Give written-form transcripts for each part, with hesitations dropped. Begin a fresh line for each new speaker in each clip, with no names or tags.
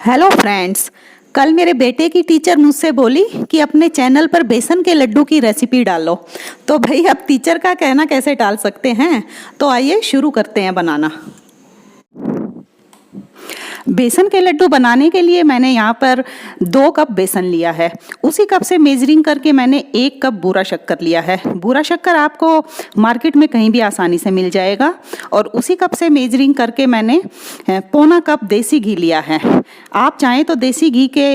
Hello friends. कल मेरे बेटे की टीचर मुझसे बोली कि अपने चैनल पर बेसन के लड्डू की रेसिपी डालो। तो भाई अब टीचर का कहना कैसे टाल सकते हैं। तो आइए शुरू करते हैं बनाना। बेसन के लड्डू बनाने के लिए मैंने यहाँ पर 2 कप बेसन लिया है। उसी कप से मेजरिंग करके मैंने 1 कप बूरा शक्कर लिया है। बूरा शक्कर आपको मार्केट में कहीं भी आसानी से मिल जाएगा। और उसी कप से मेजरिंग करके मैंने पौना कप देसी घी लिया है। आप चाहें तो देसी घी के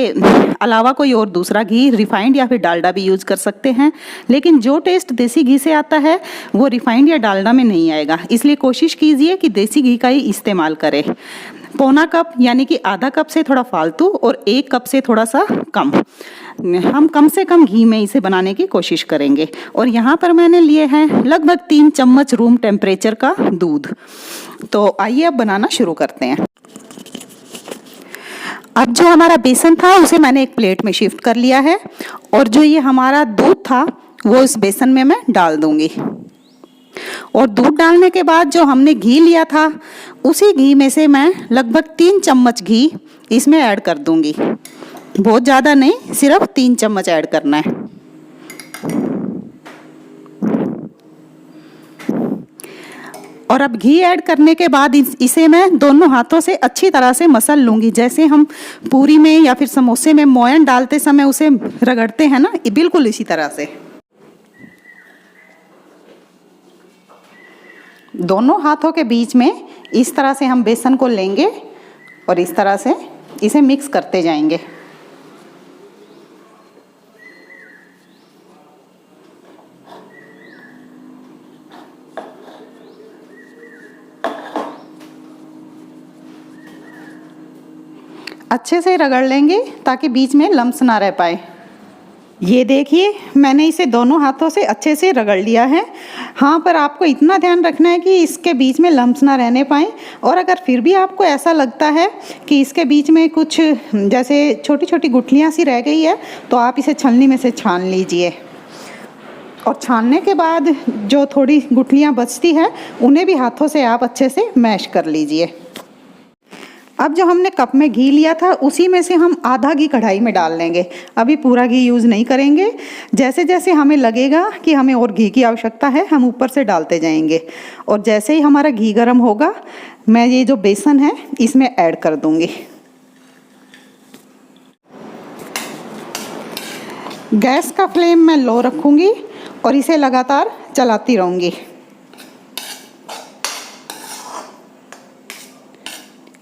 अलावा कोई और दूसरा घी, रिफाइंड या फिर डालडा भी यूज कर सकते हैं, लेकिन जो टेस्ट देसी घी से आता है वो रिफाइंड या डालडा में नहीं आएगा। इसलिए कोशिश कीजिए कि देसी घी का ही इस्तेमाल करें। पौना कप यानी कि आधा कप से थोड़ा फालतू और 1 कप से थोड़ा सा कम, हम कम से कम घी में इसे बनाने की कोशिश करेंगे। और यहाँ पर मैंने लिए हैं लगभग 3 चम्मच रूम टेम्परेचर का दूध। तो आइए अब बनाना शुरू करते हैं। अब जो हमारा बेसन था उसे मैंने एक प्लेट में शिफ्ट कर लिया है और जो ये हमारा दूध था वो इस बेसन में मैं डाल दूंगी। और दूध डालने के बाद जो हमने घी लिया था उसी घी में से मैं लगभग 3 चम्मच घी इसमें ऐड कर दूंगी। बहुत ज़्यादा नहीं, सिर्फ 3 चम्मच ऐड करना है। और अब घी ऐड करने के बाद इसे मैं दोनों हाथों से अच्छी तरह से मसल लूंगी। जैसे हम पूरी में या फिर समोसे में मोयन डालते समय उसे रगड़ते हैं ना, बिल्कुल इसी तरह से दोनों हाथों के बीच में इस तरह से हम बेसन को लेंगे और इस तरह से इसे मिक्स करते जाएंगे। अच्छे से रगड़ लेंगे ताकि बीच में लम्स ना रह पाए। ये देखिए मैंने इसे दोनों हाथों से अच्छे से रगड़ लिया है। हाँ, पर आपको इतना ध्यान रखना है कि इसके बीच में लम्स ना रहने पाएँ। और अगर फिर भी आपको ऐसा लगता है कि इसके बीच में कुछ जैसे छोटी छोटी गुठलियाँ सी रह गई है तो आप इसे छलनी में से छान लीजिए। और छानने के बाद जो थोड़ी गुठलियाँ बचती है उन्हें भी हाथों से आप अच्छे से मैश कर लीजिए। अब जो हमने कप में घी लिया था उसी में से हम आधा घी कढ़ाई में डाल लेंगे। अभी पूरा घी यूज़ नहीं करेंगे। जैसे जैसे हमें लगेगा कि हमें और घी की आवश्यकता है हम ऊपर से डालते जाएंगे। और जैसे ही हमारा घी गर्म होगा मैं ये जो बेसन है इसमें ऐड कर दूंगी। गैस का फ्लेम मैं लो रखूंगी और इसे लगातार चलाती रहूंगी।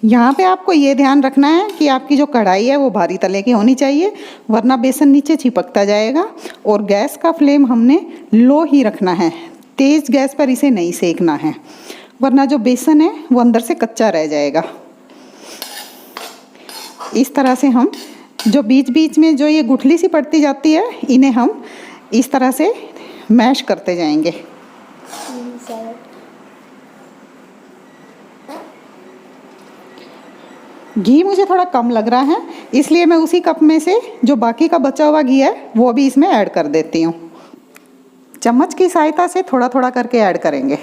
यहाँ पे आपको ये ध्यान रखना है कि आपकी जो कढ़ाई है वो भारी तले की होनी चाहिए, वरना बेसन नीचे चिपकता जाएगा। और गैस का फ्लेम हमने लो ही रखना है, तेज़ गैस पर इसे नहीं सेकना है, वरना जो बेसन है वो अंदर से कच्चा रह जाएगा। इस तरह से हम जो बीच बीच में जो ये गुठली सी पड़ती जाती है इन्हें हम इस तरह से मैश करते जाएंगे। घी मुझे थोड़ा कम लग रहा है इसलिए मैं उसी कप में से जो बाकी का बचा हुआ घी है वो भी इसमें ऐड कर देती हूँ। चम्मच की सहायता से थोड़ा थोड़ा करके ऐड करेंगे।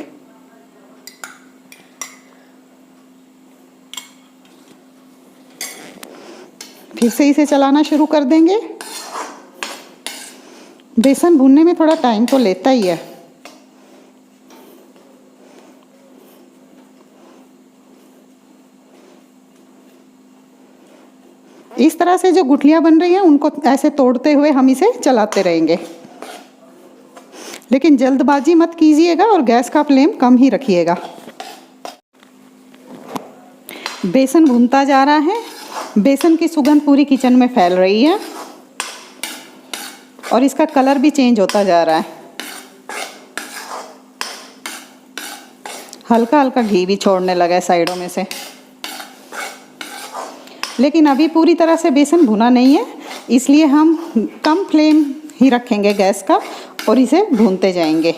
फिर से इसे चलाना शुरू कर देंगे। बेसन भूनने में थोड़ा टाइम तो लेता ही है। इस तरह से जो गुठलियां बन रही हैं उनको ऐसे तोड़ते हुए हम इसे चलाते रहेंगे, लेकिन जल्दबाजी मत कीजिएगा और गैस का फ्लेम कम ही रखिएगा। बेसन भूनता जा रहा है, बेसन की सुगंध पूरी किचन में फैल रही है और इसका कलर भी चेंज होता जा रहा है। हल्का हल्का घी भी छोड़ने लगा है साइडों में से, लेकिन अभी पूरी तरह से बेसन भुना नहीं है, इसलिए हम कम फ्लेम ही रखेंगे गैस का और इसे भूनते जाएंगे।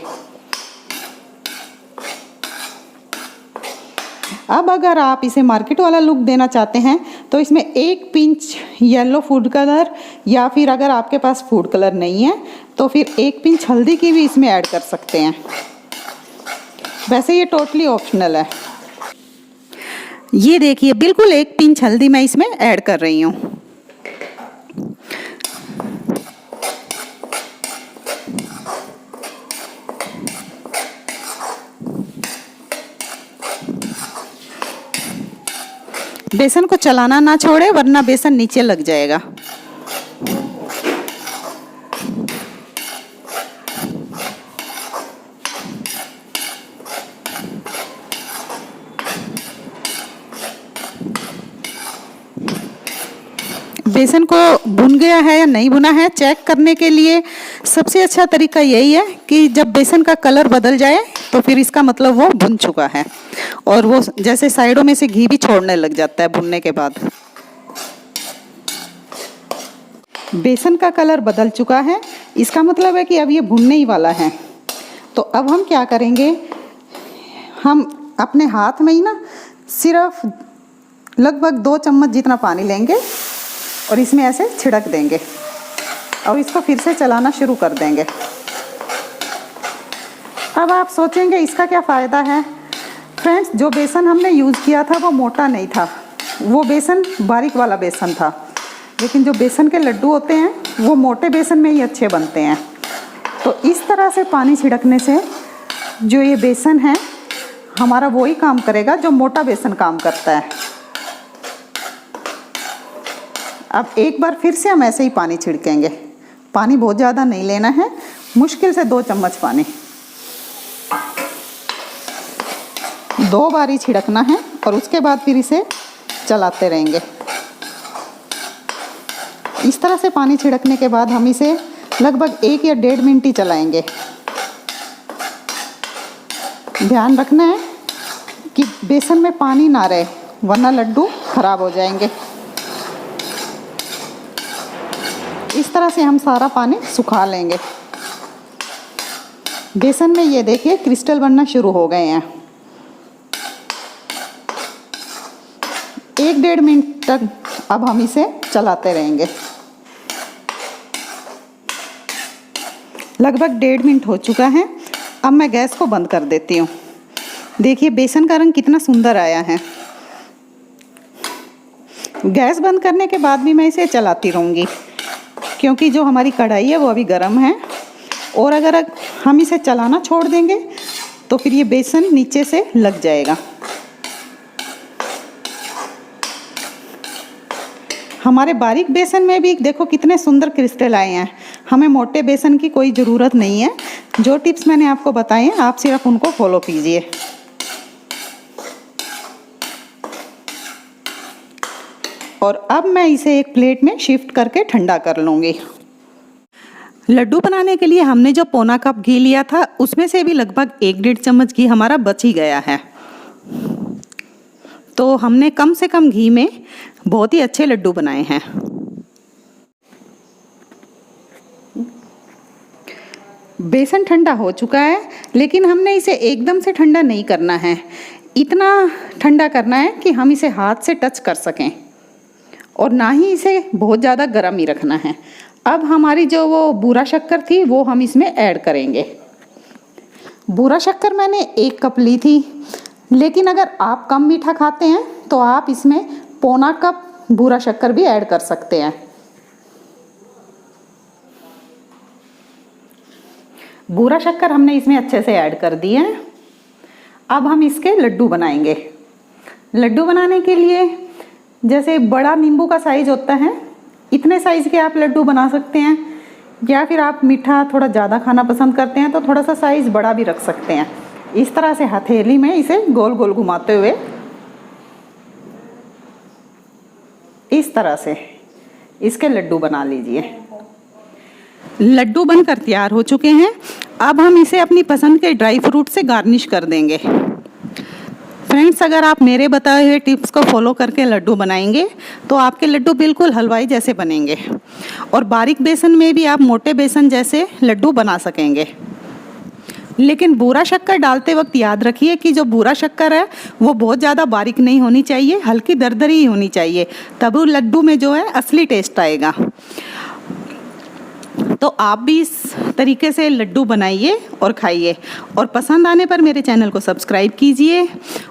अब अगर आप इसे मार्केट वाला लुक देना चाहते हैं तो इसमें 1 पिंच येलो फूड कलर या फिर अगर आपके पास फूड कलर नहीं है तो फिर 1 पिंच हल्दी की भी इसमें ऐड कर सकते हैं। वैसे ये टोटली ऑप्शनल है। ये देखिए बिल्कुल 1 पिंच हल्दी मैं इसमें ऐड कर रही हूँ। बेसन को चलाना ना छोड़े वरना बेसन नीचे लग जाएगा। बेसन को भुन गया है या नहीं भुना है चेक करने के लिए सबसे अच्छा तरीका यही है कि जब बेसन का कलर बदल जाए तो फिर इसका मतलब वो भुन चुका है, और वो जैसे साइडों में से घी भी छोड़ने लग जाता है भुनने के बाद। बेसन का कलर बदल चुका है, इसका मतलब है कि अब ये भुनने ही वाला है। तो अब हम क्या करेंगे, हम अपने हाथ में ही ना सिर्फ लगभग 2 चम्मच जितना पानी लेंगे और इसमें ऐसे छिड़क देंगे और इसको फिर से चलाना शुरू कर देंगे। अब आप सोचेंगे इसका क्या फ़ायदा है। फ्रेंड्स, जो बेसन हमने यूज़ किया था वो मोटा नहीं था, वो बेसन बारीक वाला बेसन था। लेकिन जो बेसन के लड्डू होते हैं वो मोटे बेसन में ही अच्छे बनते हैं। तो इस तरह से पानी छिड़कने से जो ये बेसन है हमारा वही काम करेगा जो मोटा बेसन काम करता है। अब एक बार फिर से हम ऐसे ही पानी छिड़केंगे। पानी बहुत ज़्यादा नहीं लेना है, मुश्किल से 2 चम्मच पानी 2 बार ही छिड़कना है और उसके बाद फिर इसे चलाते रहेंगे। इस तरह से पानी छिड़कने के बाद हम इसे लगभग 1 या 1.5 मिनट ही चलाएंगे। ध्यान रखना है कि बेसन में पानी ना रहे वरना लड्डू खराब हो जाएंगे। इस तरह से हम सारा पानी सुखा लेंगे। बेसन में ये देखिए क्रिस्टल बनना शुरू हो गए हैं। 1-1.5 मिनट तक अब हम इसे चलाते रहेंगे। लगभग 1.5 मिनट हो चुका है। अब मैं गैस को बंद कर देती हूँ। देखिए बेसन का रंग कितना सुंदर आया है। गैस बंद करने के बाद भी मैं इसे चलाती रहूँगी क्योंकि जो हमारी कढ़ाई है वो अभी गर्म है, और अगर हम इसे चलाना छोड़ देंगे तो फिर ये बेसन नीचे से लग जाएगा। हमारे बारीक बेसन में भी देखो कितने सुंदर क्रिस्टल आए हैं। हमें मोटे बेसन की कोई ज़रूरत नहीं है। जो टिप्स मैंने आपको बताए हैं आप सिर्फ उनको फॉलो कीजिए। और अब मैं इसे एक प्लेट में शिफ्ट करके ठंडा कर लूँगी। लड्डू बनाने के लिए हमने जो 1/4 कप घी लिया था उसमें से भी लगभग 1-1.5 चम्मच घी हमारा बच ही गया है। तो हमने कम से कम घी में बहुत ही अच्छे लड्डू बनाए हैं। बेसन ठंडा हो चुका है, लेकिन हमने इसे एकदम से ठंडा नहीं करना है। इतना ठंडा करना है कि हम इसे हाथ से टच कर सकें, और ना ही इसे बहुत ज़्यादा गर्म ही रखना है। अब हमारी जो वो बूरा शक्कर थी वो हम इसमें ऐड करेंगे। बूरा शक्कर मैंने 1 कप ली थी, लेकिन अगर आप कम मीठा खाते हैं तो आप इसमें 1/4 कप बूरा शक्कर भी ऐड कर सकते हैं। बूरा शक्कर हमने इसमें अच्छे से ऐड कर दिए हैं। अब हम इसके लड्डू बनाएंगे। लड्डू बनाने के लिए जैसे बड़ा नींबू का साइज होता है, इतने साइज़ के आप लड्डू बना सकते हैं, या फिर आप मीठा थोड़ा ज़्यादा खाना पसंद करते हैं तो थोड़ा सा साइज़ बड़ा भी रख सकते हैं। इस तरह से हथेली में इसे गोल गोल घुमाते हुए इस तरह से इसके लड्डू बना लीजिए। लड्डू बनकर तैयार हो चुके हैं। अब हम इसे अपनी पसंद के ड्राई फ्रूट से गार्निश कर देंगे। फ्रेंड्स, अगर आप मेरे बताए हुए टिप्स को फॉलो करके लड्डू बनाएंगे तो आपके लड्डू बिल्कुल हलवाई जैसे बनेंगे, और बारीक बेसन में भी आप मोटे बेसन जैसे लड्डू बना सकेंगे। लेकिन बूरा शक्कर डालते वक्त याद रखिए कि जो बूरा शक्कर है वो बहुत ज़्यादा बारीक नहीं होनी चाहिए, हल्की दरदरी ही होनी चाहिए, तब वो लड्डू में जो है असली टेस्ट आएगा। तो आप भी इस तरीके से लड्डू बनाइए और खाइए, और पसंद आने पर मेरे चैनल को सब्सक्राइब कीजिए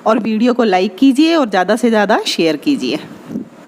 और वीडियो को लाइक कीजिए और ज़्यादा से ज़्यादा शेयर कीजिए।